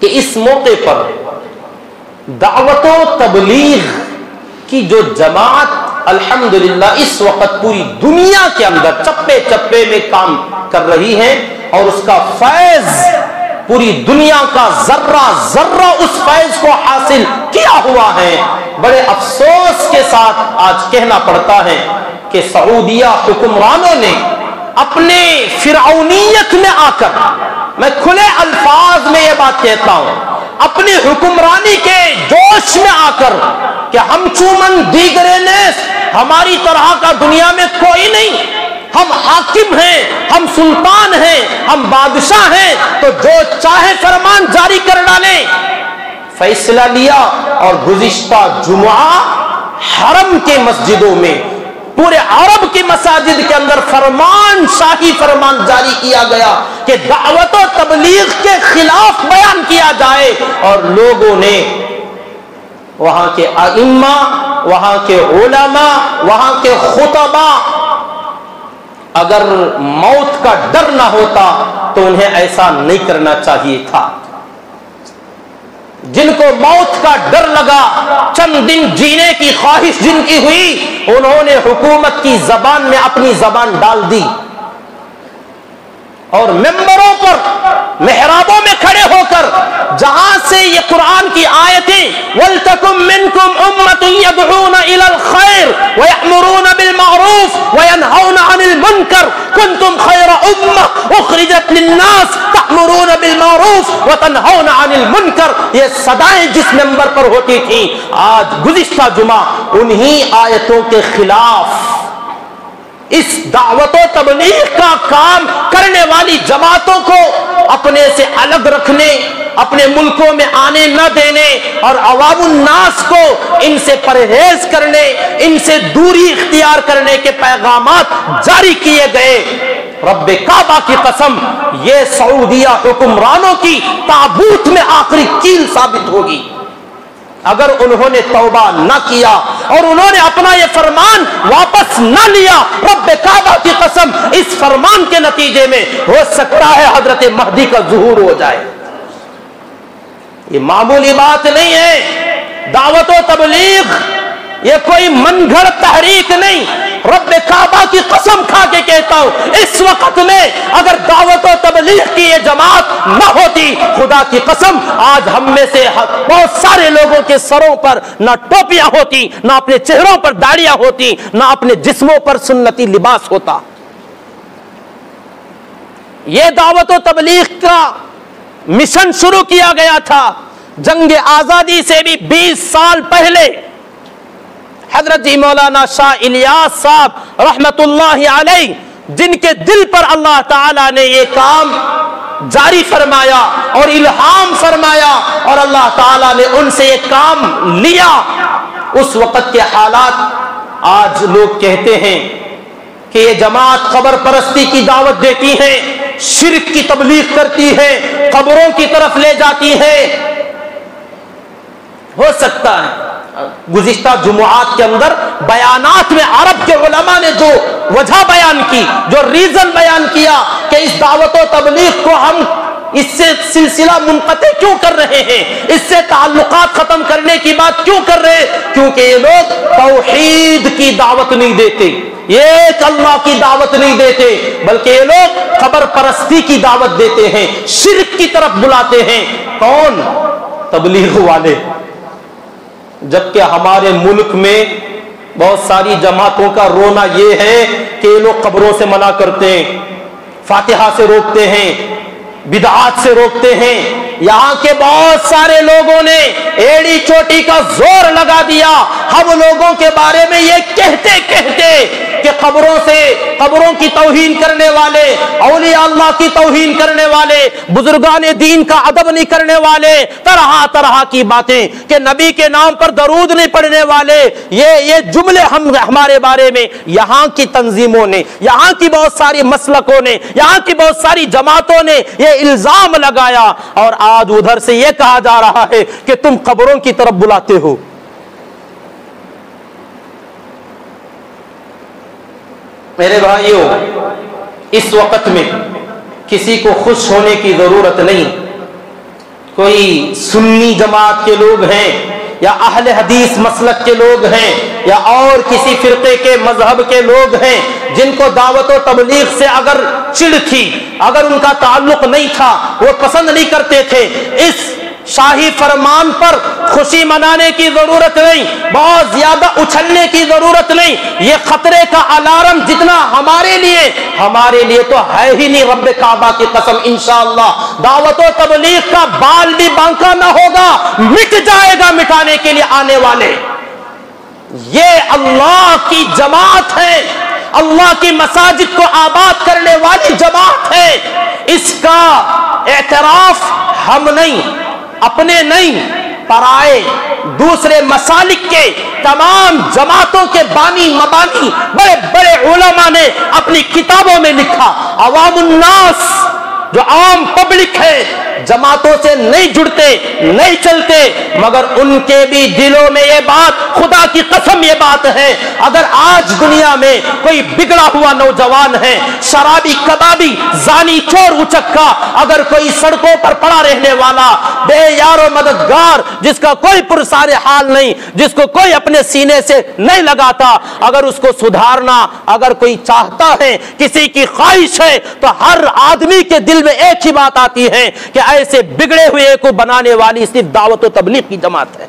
کہ اس موقع پر دعوت و تبلیغ کی جو جماعت الحمدللہ اس وقت پوری دنیا کے اندر چپے چپے میں کام کر رہی ہے اور اس کا فیض پوری دنیا کا ذرہ ذرہ اس فیض کو حاصل کیا ہوا ہے، بڑے افسوس کے ساتھ آج کہنا پڑتا ہے کہ سعودیہ حکمرانوں نے اپنے فرعونیت میں آ کر، میں کھلے الفاظ میں یہ بات کہتا ہوں، اپنی حکمرانی کے جوش میں آ کر کہ ہم چومن دیگرے نیس، ہماری طرح کا دنیا میں کوئی نہیں، ہم حاکم ہیں، ہم سلطان ہیں، ہم بادشاہ ہیں، تو جو چاہے فرمان جاری کر ڈالیں، فیصلہ لیا اور گزشتہ جمعہ حرم کے مسجدوں میں پورے عرب کی مساجد کے اندر فرمان شاہی فرمان جاری کیا گیا کہ دعوت و تبلیغ کے خلاف بیان کیا جائے، اور لوگوں نے وہاں کے ائمہ، وہاں کے علماء، وہاں کے خطباء، اگر موت کا ڈر نہ ہوتا تو انہیں ایسا نہیں کرنا چاہیے تھا۔ جن کو موت کا ڈر لگا، چند دن جینے کی خواہش جن کی ہوئی، انہوں نے حکومت کی زبان میں اپنی زبان ڈال دی اور ممبروں پر، محرابوں میں کھڑے ہو کر جہاں سے یہ قرآن کی آیتیں وَلْتَكُمْ مِنْكُمْ أُمَّةٌ يَدْعُونَ إِلَى الْخَيْرِ وَيَأْمُرُونَ بِالْمَعْرُوفِ وَيَنْهَوْنَ عَنِ الْمُنْكَرِ كُنْتُمْ خَيْرَ أُمَّةٍ أُخْرِجَتْ لِلنَّاسِ تَأْمُرُونَ بِالْمَعْرُوفِ وَتَنْهَوْنَ عَنِ الْمُنْكَرِ، یہ صدائیں جس ممبر پر ہوتی تھیں، آج گزشتہ جمعہ انہی آیتوں کے خلاف اس دعوت و تبلیغ کا کام کرنے والی جماعتوں کو اپنے سے الگ رکھنے، اپنے ملکوں میں آنے نہ دینے اور عوام الناس کو ان سے پرہیز کرنے، ان سے دوری اختیار کرنے کے پیغامات جاری کیے گئے۔ رب کعبہ کی قسم، یہ سعودیہ حکمرانوں کی تابوت میں آخری کیل ثابت ہوگی اگر انہوں نے توبہ نہ کیا اور انہوں نے اپنا یہ فرمان واپس نہ لیا۔ رب کعبہ کی قسم، اس فرمان کے نتیجے میں ہو سکتا ہے حضرت مہدی کا ظہور ہو جائے۔ یہ معمولی بات نہیں ہے، دعوت و تبلیغ یہ کوئی من گھڑ تحریک نہیں۔ رب کعبہ کی قسم کھا کے کہتا ہوں، اس وقت میں اگر دعوت و تبلیغ کی یہ جماعت نہ ہوتی، خدا کی قسم آج ہم میں سے بہت سارے لوگوں کے سروں پر نہ ٹوپیاں ہوتی، نہ اپنے چہروں پر داڑیاں ہوتی، نہ اپنے جسموں پر سنتی لباس ہوتا۔ یہ دعوت و تبلیغ کا مشن شروع کیا گیا تھا جنگ آزادی سے بھی 20 سال پہلے۔ حضرت جی مولانا شاہ الیاس صاحب رحمت اللہ علیہ، جن کے دل پر اللہ تعالیٰ نے یہ کام جاری فرمایا اور الہام فرمایا اور اللہ تعالیٰ نے ان سے یہ کام لیا، اس وقت کے حالات آج لوگ کہتے ہیں کہ یہ جماعت قبر پرستی کی دعوت دیتی ہے، شرک کی تبلیغ کرتی ہے، قبروں کی طرف لے جاتی ہے۔ ہو سکتا ہے گزشتہ جمعات کے اندر بیانات میں عرب کے علماء نے جو وجہ بیان کی، جو ریزن بیان کیا کہ اس دعوت و تبلیغ کو ہم اس سے سلسلہ منقطع کیوں کر رہے ہیں، اس سے تعلقات ختم کرنے کی بات کیوں کر رہے ہیں، کیونکہ یہ لوگ توحید کی دعوت نہیں دیتے، ایک اللہ کی دعوت نہیں دیتے، بلکہ یہ لوگ قبر پرستی کی دعوت دیتے ہیں، شرک کی طرف بلاتے ہیں۔ کون؟ تبلیغ والے۔ جبکہ ہمارے ملک میں بہت ساری جماعتوں کا رونا یہ ہے کہ یہ لوگ قبروں سے منع کرتے ہیں، فاتحہ سے روکتے ہیں، بدعات سے روکتے ہیں۔ یہاں کے بہت سارے لوگوں نے ایڑی چوٹی کا زور لگا دیا، ہم لوگوں کے بارے میں یہ کہتے کہتے کہ قبروں کی توہین کرنے والے، اولیاء اللہ کی توہین کرنے والے، بزرگان دین کا ادب نہیں کرنے والے، طرح طرح کی باتیں، کہ نبی کے نام پر درود نہیں پڑھنے والے، یہ جملے ہمارے بارے میں یہاں کی تنظیموں نے، یہاں کی بہت ساری مسلکوں نے، یہاں کی بہت ساری جماعتوں نے یہ الزام لگایا، اور آج ادھر سے یہ کہا جا رہا ہے کہ تم قبروں کی طرف بلاتے ہو۔ میرے بھائیوں، اس وقت میں کسی کو خوش ہونے کی ضرورت نہیں، کوئی سنی جماعت کے لوگ ہیں یا اہل حدیث مسلک کے لوگ ہیں یا اور کسی فرقے کے مذہب کے لوگ ہیں جن کو دعوت و تبلیغ سے اگر چڑ تھی، اگر ان کا تعلق نہیں تھا، وہ پسند نہیں کرتے تھے، اس شاہی فرمان پر خوشی منانے کی ضرورت نہیں، بہت زیادہ اچھلنے کی ضرورت نہیں۔ یہ خطرے کا الارم جتنا ہمارے لیے تو ہے ہی نہیں، رب کعبہ کی قسم انشاءاللہ دعوت و تبلیغ کا بال بھی بانکا نہ ہوگا، مٹ جائے گا مٹانے کے لیے آنے والے۔ یہ اللہ کی جماعت ہے، اللہ کی مساجد کو آباد کرنے والی جماعت ہے۔ اس کا اعتراف ہم نہیں، اپنے نہیں، پرائے دوسرے مسالک کے تمام جماعتوں کے بانی مبانی بڑے بڑے علماء نے اپنی کتابوں میں لکھا۔ عوام الناس جو عام پبلک ہے جماعتوں سے نہیں جڑتے، نہیں چلتے، مگر ان کے بھی دلوں میں یہ بات، خدا کی قسم یہ بات ہے، اگر آج دنیا میں کوئی بگڑا ہوا نوجوان ہے، شرابی کبابی زانی چور اچکا، اگر کوئی سڑکوں پر پڑا رہنے والا بے یار و مددگار جس کا کوئی پرسار حال نہیں، جس کو کوئی اپنے سینے سے نہیں لگاتا، اگر اس کو سدھارنا اگر کوئی چاہتا ہے، کسی کی خواہش ہے، تو ہر آدمی کے دل میں ایک ہی بات آتی ہے کہ ایسے بگڑے ہوئے کو بنانے والی صرف دعوت و تبلیغ کی جماعت ہے۔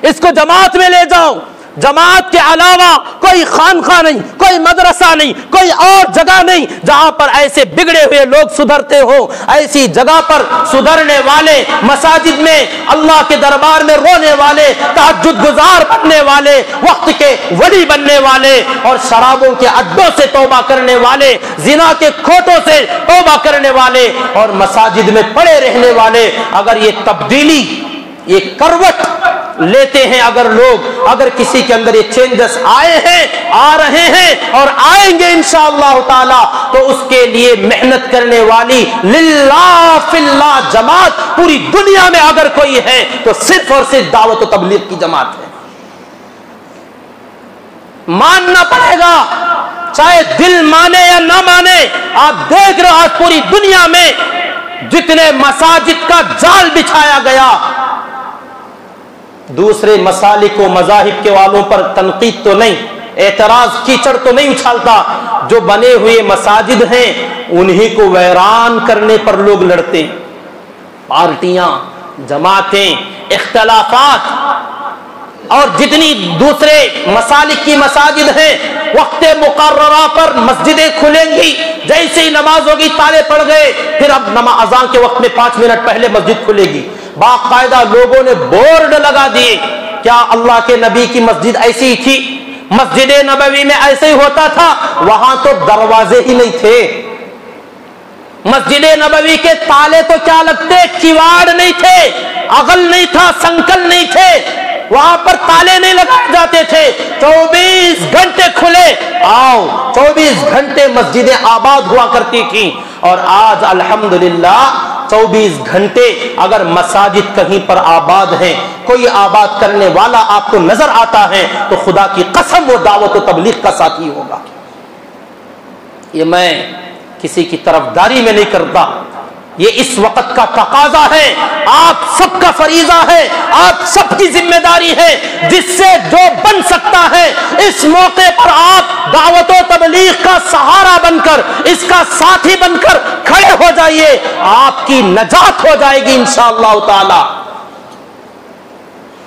اس کو جماعت میں لے جاؤ۔ جماعت کے علاوہ کوئی خانقاہ نہیں، کوئی مدرسہ نہیں، کوئی اور جگہ نہیں جہاں پر ایسے بگڑے ہوئے لوگ سدھرتے ہو۔ ایسی جگہ پر سدھرنے والے، مساجد میں اللہ کے دربار میں رونے والے، تہجد گزار بننے والے، وقت کے ولی بننے والے، اور شرابوں کے اڈوں سے توبہ کرنے والے، زنا کے کھوٹوں سے توبہ کرنے والے، اور مساجد میں پڑے رہنے والے، اگر یہ تبدیلی، یہ کروٹ لیتے ہیں، اگر لوگ، اگر کسی کے اندر یہ چینجز آئے ہیں، آ رہے ہیں اور آئیں گے انشاءاللہ تعالی، تو اس کے لیے محنت کرنے والی للہ فی اللہ جماعت پوری دنیا میں اگر کوئی ہے تو صرف اور صرف دعوت و تبلیغ کی جماعت ہے۔ ماننا پڑے گا، چاہے دل مانے یا نہ مانے۔ آپ دیکھ رہے آج پوری دنیا میں جتنے مساجد کا جال بچھایا گیا، دوسرے مسالک و مذاہب کے والوں پر تنقید تو نہیں، اعتراض کیچڑ تو نہیں اچھالتا، جو بنے ہوئے مساجد ہیں انہی کو ویران کرنے پر لوگ لڑتے ہیں۔ پارٹیاں، جماعتیں، اختلافات، اور جتنی دوسرے مسالک کی مساجد ہیں وقت مقررہ پر مسجدیں کھلیں گی، جیسے ہی نماز ہوگی تالے پڑ گئے، پھر اب اذان کے وقت میں 5 منٹ پہلے مسجد کھلے گی۔ باقاعدہ لوگوں نے بورڈ لگا دیے۔ کیا اللہ کے نبی کی مسجد ایسی ہی تھی؟ مسجد نبوی میں ایسے ہی ہوتا تھا؟ وہاں تو دروازے ہی نہیں تھے۔ مسجد نبوی کے تالے تو کیا لگتے، کیواڑ نہیں تھے، اغل نہیں تھا، سنکل نہیں تھے، وہاں پر تالے نہیں لگائے جاتے تھے، 24 گھنٹے کھلے، آؤ 24 گھنٹے مسجدیں آباد ہوا کرتی تھیں۔ اور آج الحمدللہ 24 گھنٹے اگر مساجد کہیں پر آباد ہیں، کوئی آباد کرنے والا آپ کو نظر آتا ہے تو خدا کی قسم وہ دعوت و تبلیغ کا ساتھی ہوگا۔ یہ میں کسی کی طرفداری میں نہیں کرتا، یہ اس وقت کا تقاضا ہے، آپ سب کا فریضہ ہے، آپ سب کی ذمہ داری ہے، جس سے جو بن سکتا ہے اس موقع پر آپ دعوت و تبلیغ کا سہارا بن کر، اس کا ساتھی بن کر کھڑے ہو جائیے، آپ کی نجات ہو جائے گی انشاءاللہ تعالی۔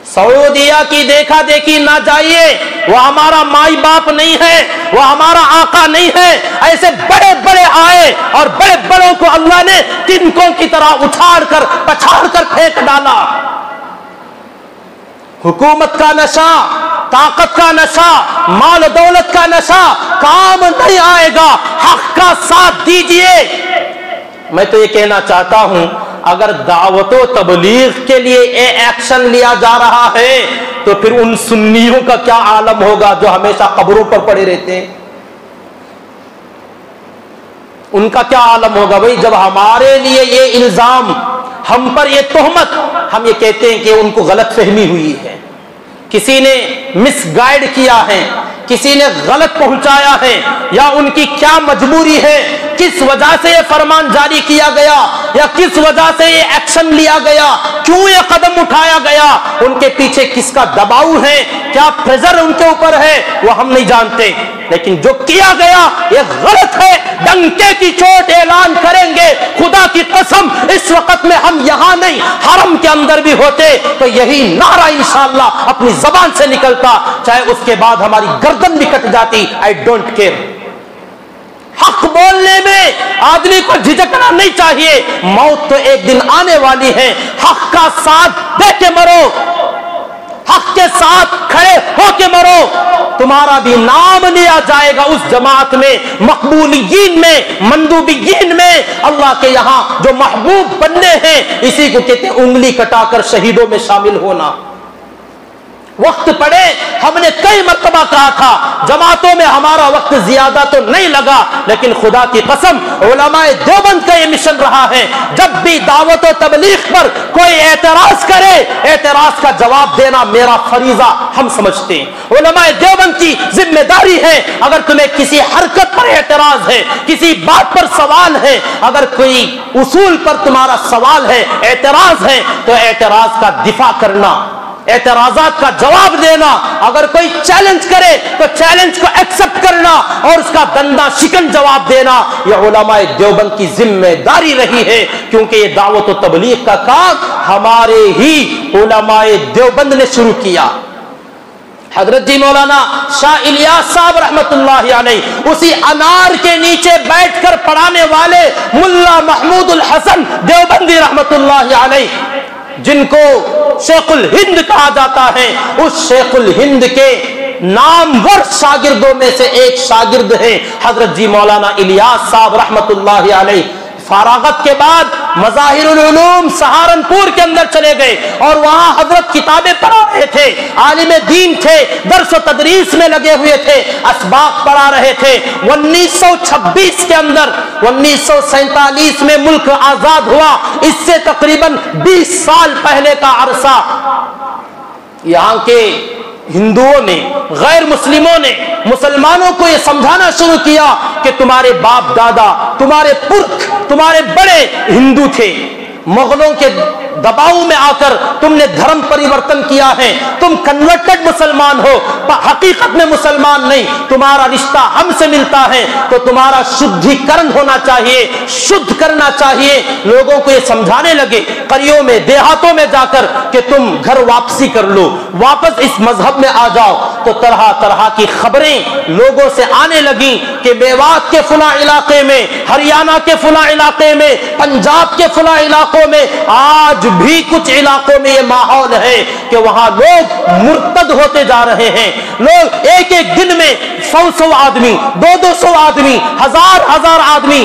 سعودیہ کی دیکھا دیکھی نہ جائیے، وہ ہمارا مائی باپ نہیں ہے، وہ ہمارا آقا نہیں ہے۔ ایسے بڑے بڑے آئے اور بڑے بڑوں کو اللہ نے تنکوں کی طرح اچھاڑ کر پچھاڑ کر پھینک ڈالا۔ حکومت کا نشہ، طاقت کا نشہ، مال و دولت کا نشہ کام نہیں آئے گا، حق کا ساتھ دیجئے۔ میں تو یہ کہنا چاہتا ہوں، اگر دعوت و تبلیغ کے لیے ایکشن لیا جا رہا ہے تو پھر ان سنیوں کا کیا عالم ہوگا جو ہمیشہ قبروں پر پڑے رہتے ہیں؟ ان کا کیا عالم ہوگا بھائی؟ جب ہمارے لیے یہ الزام، ہم پر یہ تہمت، ہم یہ کہتے ہیں کہ ان کو غلط فہمی ہوئی ہے، کسی نے مس گائیڈ کیا ہے، کسی نے غلط پہنچایا ہے یا ان کی کیا مجبوری ہے، کس وجہ سے یہ فرمان جاری کیا گیا یا کس وجہ سے یہ ایکشن لیا گیا، کیوں یہ قدم اٹھایا گیا، ان کے پیچھے کس کا دباؤ ہے، کیا پریشر ان کے اوپر ہے، وہ ہم نہیں جانتے، لیکن جو کیا گیا یہ غلط ہے، ڈنکے کی چوٹ اعلان کریں گے۔ خدا کی قسم اس وقت میں ہم یہاں نہیں، حرم کے اندر بھی ہوتے تو یہی نعرہ انشاءاللہ اپنی زبان سے نکلتا، چاہے اس کے بعد ہماری گردن بھی کٹ جاتی، آئی ڈونٹ کیئر۔ حق بولنے میں آدمی کو جھجکنا نہیں چاہیے، موت تو ایک دن آنے والی ہے، حق کا ساتھ دے کے مرو، حق کے ساتھ کھڑے ہو کے مرو، تمہارا بھی نام لیا جائے گا اس جماعت میں، مقبولیین میں، مندوبیین میں، اللہ کے یہاں جو محبوب بننے ہیں، اسی کو کہتے ہیں انگلی کٹا کر شہیدوں میں شامل ہونا۔ وقت پڑے، ہم نے کئی مرتبہ کہا تھا جماعتوں میں ہمارا وقت زیادہ تو نہیں لگا، لیکن خدا کی قسم علماء دیوبند کا یہ مشن رہا ہے، جب بھی دعوت و تبلیغ پر کوئی اعتراض کرے، اعتراض کا جواب دینا میرا فریضہ ہم سمجھتے ہیں، علماء دیوبند کی ذمہ داری ہے۔ اگر تمہیں کسی حرکت پر اعتراض ہے، کسی بات پر سوال ہے، اگر کوئی اصول پر تمہارا سوال ہے، اعتراض ہے، تو اعتراض کا دفاع کرنا، اعتراضات کا جواب دینا، اگر کوئی چیلنج کرے تو چیلنج کو ایکسپٹ کرنا اور اس کا دندہ شکن جواب دینا، یہ علماء دیوبند کی ذمہ داری رہی ہے، کیونکہ یہ دعوت و تبلیغ کا کام ہمارے ہی علماء دیوبند نے شروع کیا۔ حضرت جی مولانا شاہ الیاس صاحب رحمت اللہ علیہ اسی انار کے نیچے بیٹھ کر پڑھانے والے ملا محمود الحسن دیوبندی رحمت اللہ علیہ، جن کو شیخ الہند کہا جاتا ہے، اس شیخ الہند کے نامور شاگردوں میں سے ایک شاگرد ہے حضرت جی مولانا الیاس صاحب رحمت اللہ علیہ۔ فارغت کے بعد مظاہر العلوم سہارنپور کے اندر چلے گئے اور وہاں حضرت کتابیں پڑھا رہے تھے، عالم دین تھے، درس و تدریس میں لگے ہوئے تھے، اسباق پڑھا رہے تھے۔ 1926 کے اندر 1947 میں ملک آزاد ہوا، اس سے تقریباً 20 سال پہلے کا عرصہ، یہاں کے ہندوؤں نے، غیر مسلموں نے مسلمانوں کو یہ سمجھانا شروع کیا کہ تمہارے باپ دادا، تمہارے پرکھ، تمہارے بڑے ہندو تھے، مغلوں کے دباؤ میں آ کر تم نے دھرم پریورتن کیا ہے، تم کنورٹڈ مسلمان ہو، حقیقت میں مسلمان نہیں، تمہارا رشتہ ہم سے ملتا ہے تو تمہارا شدھیکرن ہونا چاہیے، شدھ کرنا چاہیے۔ لوگوں کو یہ سمجھانے لگے قریوں میں، دیہاتوں میں جا کر کہ تم گھر واپسی کر لو، واپس اس مذہب میں آ جاؤ، تو طرح طرح کی خبریں لوگوں سے آنے لگیں کہ میوات کے فلاں علاقے میں، ہریانہ کے فلاں علاقے میں، پنجاب کے فلاں علاقوں میں، آج بھی کچھ علاقوں میں یہ ماحول ہے کہ وہاں لوگ مرتد ہوتے جا رہے ہیں، لوگ ایک ایک دن میں 100 آدمی، 200 آدمی، ہزار آدمی،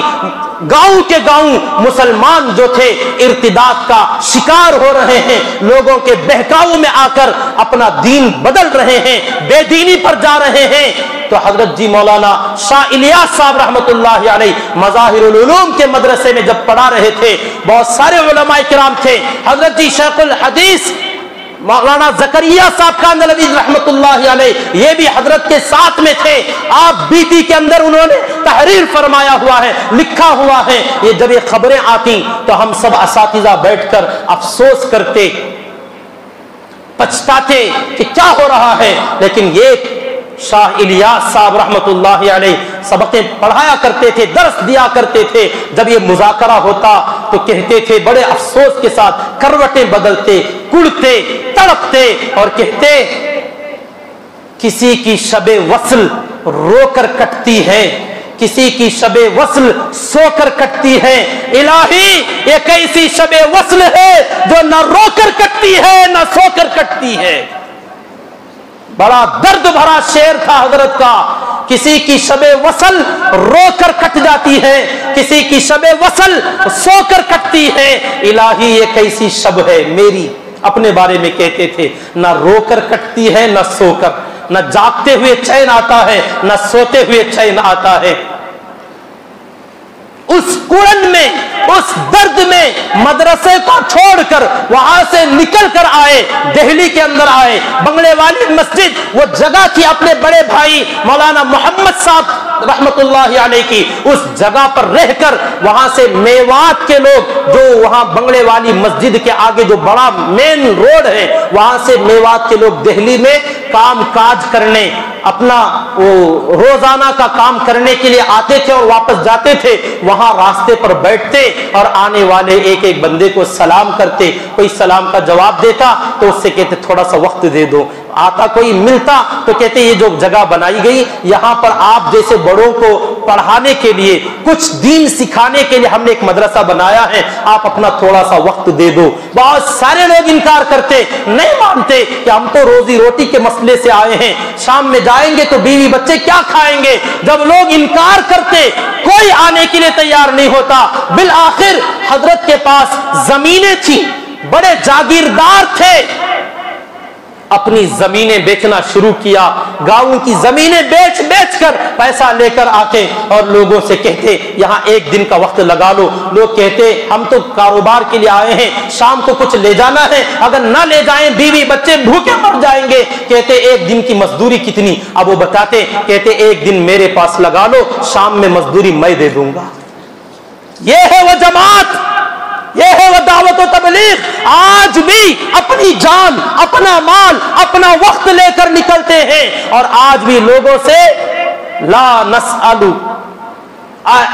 گاؤں کے گاؤں مسلمان جو تھے ارتداد کا شکار ہو رہے ہیں، لوگوں کے بہکاؤ میں آ کر اپنا دین بدل رہے ہیں، بے دینی پر جا رہے ہیں۔ تو حضرت جی مولانا شاہ الیاس صاحب رحمت اللہ علیہ مظاہر العلوم کے مدرسے میں جب پڑھا رہے تھے، بہت سارے علماء کرام تھے، حضرت جی شیخ الحدیث مولانا زکریا صاحب کاندھلوی رحمت اللہ علیہ یہ بھی حضرت کے ساتھ میں تھے۔ آپ بیتی کے اندر انہوں نے تحریر فرمایا ہوا ہے، لکھا ہوا ہے، یہ جب یہ خبریں آتی تو ہم سب اساتذہ بیٹھ کر افسوس کرتے، پچھتاتے کہ کیا ہو رہا ہے، لیکن یہ شاہ الیاس صاحب رحمت اللہ علیہ سبقیں پڑھایا کرتے تھے، درس دیا کرتے تھے، جب یہ مذاکرہ ہوتا تو کہتے تھے بڑے افسوس کے ساتھ، کروٹیں بدلتے، کڑتے، تڑپتے اور کہتے کسی کی شب وصل رو کر کٹتی ہے، کسی کی شب وصل سو کر کٹتی ہے، الہی یہ کیسی شب وصل ہے جو نہ رو کر کٹتی ہے نہ سو کر کٹتی ہے۔ بڑا درد بھرا شعر تھا حضرت کا، کسی کی شب وصل رو کر کٹ جاتی ہے، کسی کی شب وصل سو کر کٹتی ہے، الہی یہ کیسی شب ہے میری، اپنے بارے میں کہتے تھے، نہ رو کر کٹتی ہے نہ سو کر، نہ جاگتے ہوئے چین آتا ہے نہ سوتے ہوئے چین آتا ہے۔ اس کڑن میں، اس درد میں مدرسے کو چھوڑ کر وہاں سے نکل کر آئے، دہلی کے اندر آئے، بنگلے والی مسجد وہ جگہ تھی اپنے بڑے بھائی مولانا محمد صاحب رحمت اللہ علیہ کی، اس جگہ پر رہ کر وہاں سے میوات کے لوگ جو وہاں بنگلے والی مسجد کے آگے جو بڑا مین روڈ ہے وہاں سے میوات کے لوگ دہلی میں کام کاج کرنے، اپنا وہ روزانہ کا کام کرنے کے لیے آتے تھے اور واپس جاتے تھے، وہاں راستے پر بیٹھتے اور آنے والے ایک ایک بندے کو سلام کرتے، کوئی سلام کا جواب دیتا تو اس سے کہتے تھوڑا سا وقت دے دو، آتا کوئی ملتا تو کہتے یہ جو جگہ بنائی گئی یہاں پر آپ جیسے بڑوں کو پڑھانے کے لیے، کچھ دین سکھانے کے لیے ہم نے ایک مدرسہ بنایا ہے، آپ اپنا تھوڑا سا وقت دے دو۔ بہت سارے لوگ انکار کرتے، نہیں مانتے کہ ہم تو روزی روٹی کے مسئلے سے آئے ہیں، شام میں جائیں گے تو بیوی بچے کیا کھائیں گے؟ جب لوگ انکار کرتے کوئی آنے کے لیے تیار نہیں ہوتا۔ بالآخر حضرت کے پاس زمینیں تھیں، بڑے جاگیردار تھے، اپنی زمینیں بیچنا شروع کیا، گاؤں کی زمینیں بیچ بیچ کر پیسہ لے کر آتے اور لوگوں سے کہتے یہاں ایک دن کا وقت لگا لو۔ لوگ کہتے ہم تو کاروبار کے لیے آئے ہیں، شام کو کچھ لے جانا ہے، اگر نہ لے جائیں بیوی بچے بھوکے مر جائیں گے۔ کہتے ایک دن کی مزدوری کتنی؟ اب وہ بتاتے، کہتے ایک دن میرے پاس لگا لو، شام میں مزدوری میں دے دوں گا۔ یہ ہے وہ جماعت، یہ ہے وہ دعوت و تبلیغ۔ آج بھی اپنی جان، اپنا مال، اپنا وقت لے کر نکلتے ہیں اور آج بھی لوگوں سے لا نسأل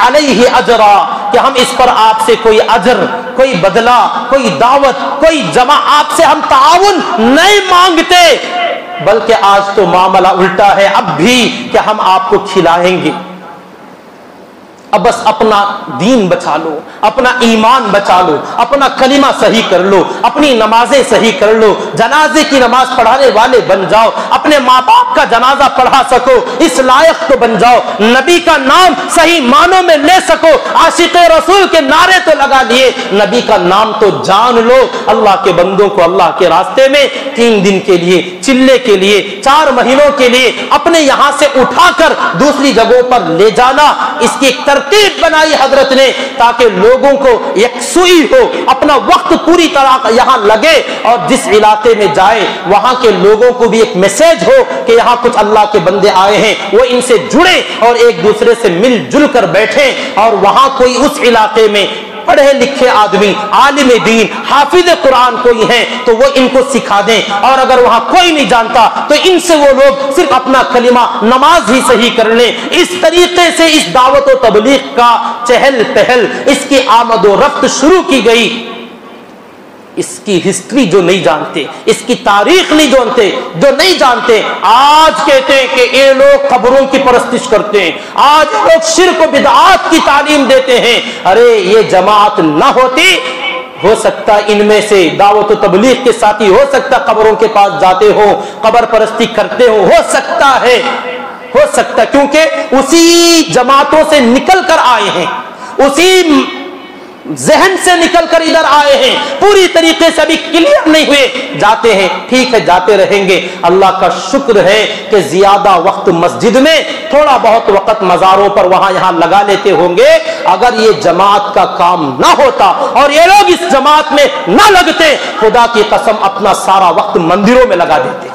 علیہ اجرا کہ ہم اس پر آپ سے کوئی اجر، کوئی بدلہ، کوئی دعوت، کوئی جمع آپ سے ہم تعاون نہیں مانگتے، بلکہ آج تو معاملہ الٹا ہے اب بھی کہ ہم آپ کو کھلائیں گے۔ اب بس اپنا دین بچا لو، اپنا ایمان بچا لو، اپنا کلمہ صحیح کر لو، اپنی نمازیں صحیح کر لو، جنازے کی نماز پڑھانے والے بن جاؤ، اپنے ماں باپ کا جنازہ پڑھا سکو، اس لائق تو بن جاؤ، نبی کا نام صحیح معنوں میں لے سکو، عاشق رسول کے نعرے تو لگا لیے، نبی کا نام تو جان لو۔ اللہ کے بندوں کو اللہ کے راستے میں 3 دن کے لیے، چلے کے لیے، 4 مہینوں کے لیے اپنے یہاں سے اٹھا کر دوسری جگہوں پر لے جانا، اس کی ایک ترتیب بنائی حضرت نے تاکہ لوگوں کو یکسوئی ہو، اپنا وقت پوری طرح یہاں لگے اور جس علاقے میں جائے وہاں کے لوگوں کو بھی ایک میسج ہو کہ یہاں کچھ اللہ کے بندے آئے ہیں، وہ ان سے جڑیں اور ایک دوسرے سے مل جل کر بیٹھیں، اور وہاں کوئی اس علاقے میں پڑھے لکھے آدمی، عالم دین، حافظ قرآن کوئی ہیں تو وہ ان کو سکھا دیں، اور اگر وہاں کوئی نہیں جانتا تو ان سے وہ لوگ صرف اپنا کلمہ نماز ہی صحیح کر لیں۔ اس طریقے سے اس دعوت و تبلیغ کا چہل پہل، اس کی آمد و رفت شروع کی گئی۔ اس کی ہسٹری جو نہیں جانتے، اس کی تاریخ جو نہیں جانتے آج کہتے ہیں کہ یہ لوگ قبروں کی پرستش کرتے ہیں، آج لوگ شرک و بدعات کی تعلیم دیتے ہیں۔ ارے یہ جماعت نہ ہوتی، ہو سکتا ان میں سے دعوت و تبلیغ کے ساتھی ہو سکتا قبروں کے پاس جاتے ہو، قبر پرستی کرتے ہو سکتا ہے، کیونکہ اسی جماعتوں سے نکل کر آئے ہیں، اسی ذہن سے نکل کر ادھر آئے ہیں، پوری طریقے سے ابھی کلیئر نہیں ہوئے، جاتے ہیں، ٹھیک ہے جاتے رہیں گے۔ اللہ کا شکر ہے کہ زیادہ وقت مسجد میں، تھوڑا بہت وقت مزاروں پر وہاں یہاں لگا لیتے ہوں گے۔ اگر یہ جماعت کا کام نہ ہوتا اور یہ لوگ اس جماعت میں نہ لگتے، خدا کی قسم اپنا سارا وقت مندروں میں لگا دیتے،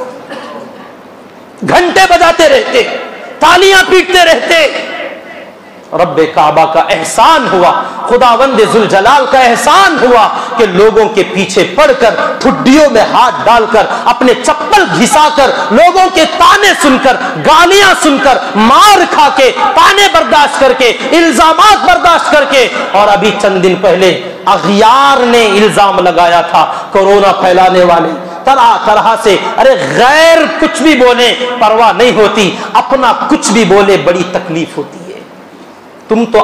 گھنٹے بجاتے رہتے، تالیاں پیٹتے رہتے۔ رب کعبہ کا احسان ہوا، خداوند ذوالجلال کا احسان ہوا کہ لوگوں کے پیچھے پڑ کر، ٹھڈیوں میں ہاتھ ڈال کر، اپنے چپل گھسا کر، لوگوں کے تانے سن کر، گالیاں سن کر، مار کھا کے، تانے برداشت کر کے، الزامات برداشت کر کے، اور ابھی چند دن پہلے اغیار نے الزام لگایا تھا کورونا پھیلانے والے، طرح طرح سے، ارے غیر کچھ بھی بولے پرواہ نہیں ہوتی، اپنا کچھ بھی بولے بڑی تکلیف ہوتی ہے۔ تم تو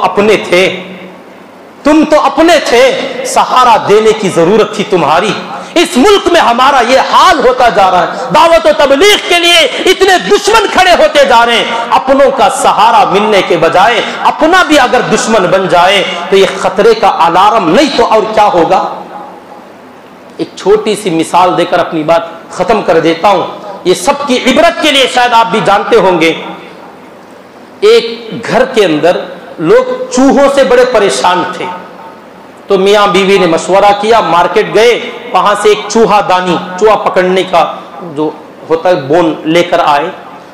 اپنے تھے، سہارا دینے کی ضرورت تھی تمہاری۔ اس ملک میں ہمارا یہ حال ہوتا جا رہا ہے، دعوت و تبلیغ کے لیے اتنے دشمن کھڑے ہوتے جا رہے ہیں، اپنوں کا سہارا ملنے کے بجائے اپنا بھی اگر دشمن بن جائے تو یہ خطرے کا الارم نہیں تو اور کیا ہوگا۔ ایک چھوٹی سی مثال دے کر اپنی بات ختم کر دیتا ہوں، یہ سب کی عبرت کے لیے، شاید آپ بھی جانتے ہوں گے، ایک گھر کے اندر لوگ چوہوں سے بڑے پریشان تھے. تو میاں بیوی نے مشورہ کیا, مارکیٹ گئے, وہاں سے ایک چوہا دانی, چوہا پکڑنے کا جو ہوتا ہے بون لے کر آئے.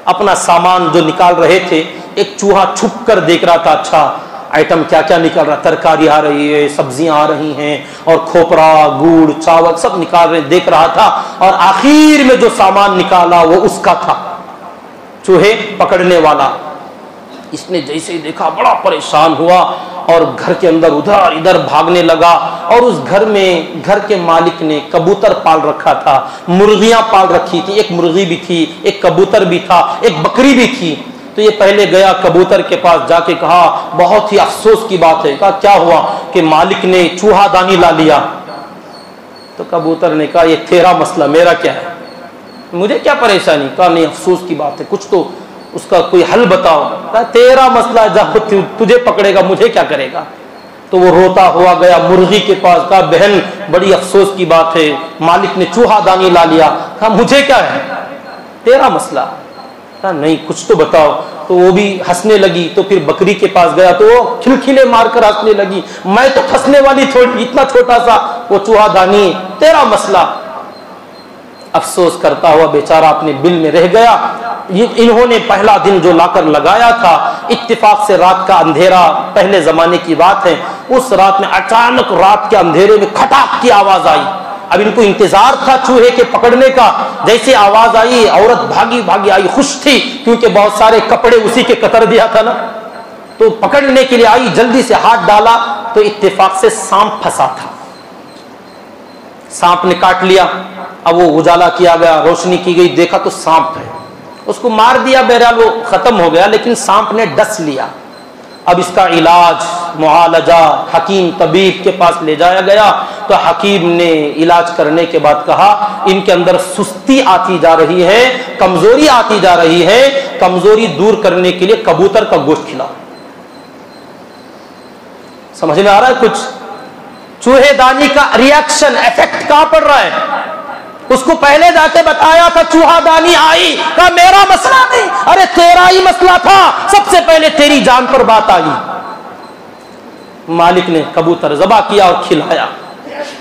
اپنا سامان جو نکال رہے تھے, ایک چوہا چھپ کر دیکھ رہا تھا, اچھا آئٹم کیا کیا نکل رہا, ترکاری آ رہی ہے, سبزیاں آ رہی ہیں, اور کھوپرا, گڑ, چاول سب نکال رہے, دیکھ رہا تھا. اور آخر میں جو سامان نکالا وہ اس کا تھا, چوہے پکڑنے والا. اس نے جیسے ہی دیکھا بڑا پریشان ہوا اور گھر کے اندر ادھر ادھر بھاگنے لگا. اور اس گھر میں گھر کے مالک نے کبوتر پال رکھا تھا, مرغیاں پال رکھی تھی, ایک مرغی بھی تھی, ایک کبوتر بھی تھا, ایک بکری بھی تھی. تو یہ پہلے گیا کبوتر کے پاس, جا کے کہا بہت ہی افسوس کی بات ہے. کہا کیا ہوا؟ کہ مالک نے چوہا دانی لا لیا. تو کبوتر نے کہا یہ تیرا مسئلہ, میرا کیا ہے, مجھے کیا پریشانی. کہا نہیں افسوس کی بات ہے, کچھ تو اس کا کوئی حل بتاؤ. کہا تیرا مسئلہ ہے, جب تجھے پکڑے گا مجھے کیا کرے گا. تو وہ روتا ہوا گیا مرغی کے پاس. کہا بہن بڑی افسوس کی بات ہے, مالک نے چوہا دانی لا لیا. کہا مجھے کیا ہے, تیرا مسئلہ. کہا نہیں کچھ تو بتاؤ. تو وہ بھی ہنسنے لگی. تو پھر بکری کے پاس گیا تو وہ کھلکھلے مار کر ہنسنے لگی. میں تو پھنسنے والی تھوڑی, اتنا چھوٹا سا, وہ چوہا دانی, تیرا مسئلہ. افسوس کرتا ہوا بیچارہ اپنے بل میں رہ گیا. انہوں نے پہلا دن جو لا کر لگایا تھا, اتفاق سے رات کا اندھیرا, پہلے زمانے کی بات ہے, اس رات میں اچانک رات کے اندھیرے میں کھٹاک کی آواز آئی. اب ان کو انتظار تھا چوہے کے پکڑنے کا. جیسے آواز آئی عورت بھاگی بھاگی آئی, خوش تھی کیونکہ بہت سارے کپڑے اسی کے قطر دیا تھا نا. تو پکڑنے کے لیے آئی, جلدی سے ہاتھ ڈالا تو اتفاق سے سانپ پھنسا تھا. سانپ نے کاٹ لیا. اب وہ اجالا کیا گیا, روشنی کی گئی, دیکھا تو سانپ ہے. اس کو مار دیا, بہرحال وہ ختم ہو گیا, لیکن سانپ نے ڈس لیا. اب اس کا علاج معالجہ حکیم طبیب کے پاس لے جایا گیا. تو حکیم نے علاج کرنے کے بعد کہا ان کے اندر سستی آتی جا رہی ہے, کمزوری آتی جا رہی ہے, کمزوری دور کرنے کے لیے کبوتر کا گوشت کھلاؤ. سمجھ میں آ رہا ہے کچھ؟ چوہے دانی کا ریاکشن افیکٹ کہاں پڑ رہا ہے. اس کو پہلے جا کے بتایا تھا, چوہا دانی آئی, کہا میرا مسئلہ نہیں, ارے تیرا ہی مسئلہ تھا, سب سے پہلے تیری جان پر بات آئی. مالک نے کبوتر ذبح کیا اور کھلایا.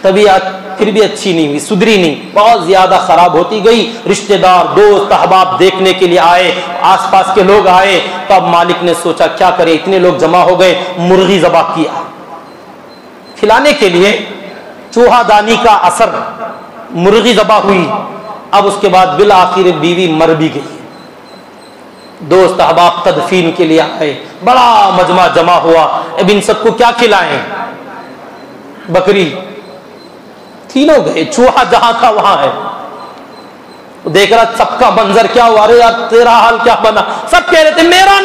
طبیعت پھر بھی اچھی نہیں ہوئی, سدھری نہیں, بہت زیادہ خراب ہوتی گئی. رشتہ دار, دوست, احباب دیکھنے کے لیے آئے, آس پاس کے لوگ آئے. تو اب مالک نے سوچا کیا کرے, اتنے لوگ جمع ہو گئے, مرغی ذبح کیا کھلانے کے لیے. چوہا دانی کا اثر, مرغی ذبح ہوئی. اب اس کے بعد بالآخر بیوی مر بھی گئی. دوست احباب تدفین کے لیے آئے, بڑا مجمع جمع ہوا. اب ان سب کو کیا کھلائیں, بکری. تینوں گئے, چوہا جہاں تھا وہاں ہے. دیکھ رہا سب کا منظر کیا ہوا, ارے یار تیرا حال کیا بنا. سب کہہ رہے تھے میرا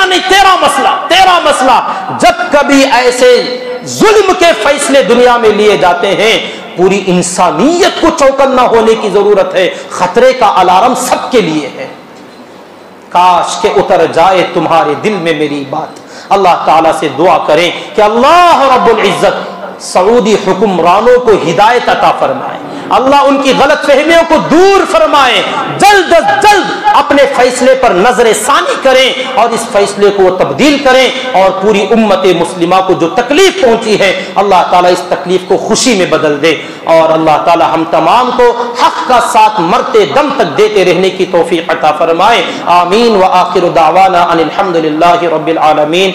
نہیں, تیرا مسئلہ, تیرا مسئلہ. جب کبھی ایسے ظلم کے فیصلے دنیا میں لیے جاتے ہیں, پوری انسانیت کو چوکنا ہونے کی ضرورت ہے. خطرے کا الارم سب کے لیے ہے. کاش کہ اتر جائے تمہارے دل میں میری بات. اللہ تعالیٰ سے دعا کریں کہ اللہ رب العزت سعودی حکمرانوں کو ہدایت عطا فرمائے, اللہ ان کی غلط فہمیوں کو دور فرمائے, جلد از جلد اپنے فیصلے پر نظر ثانی کریں اور اس فیصلے کو وہ تبدیل کریں. اور پوری امت مسلمہ کو جو تکلیف پہنچی ہے, اللہ تعالیٰ اس تکلیف کو خوشی میں بدل دے. اور اللہ تعالیٰ ہم تمام کو حق کا ساتھ مرتے دم تک دیتے رہنے کی توفیق عطا فرمائے. آمین. وآخر دعوانا ان الحمد للہ رب العالمین.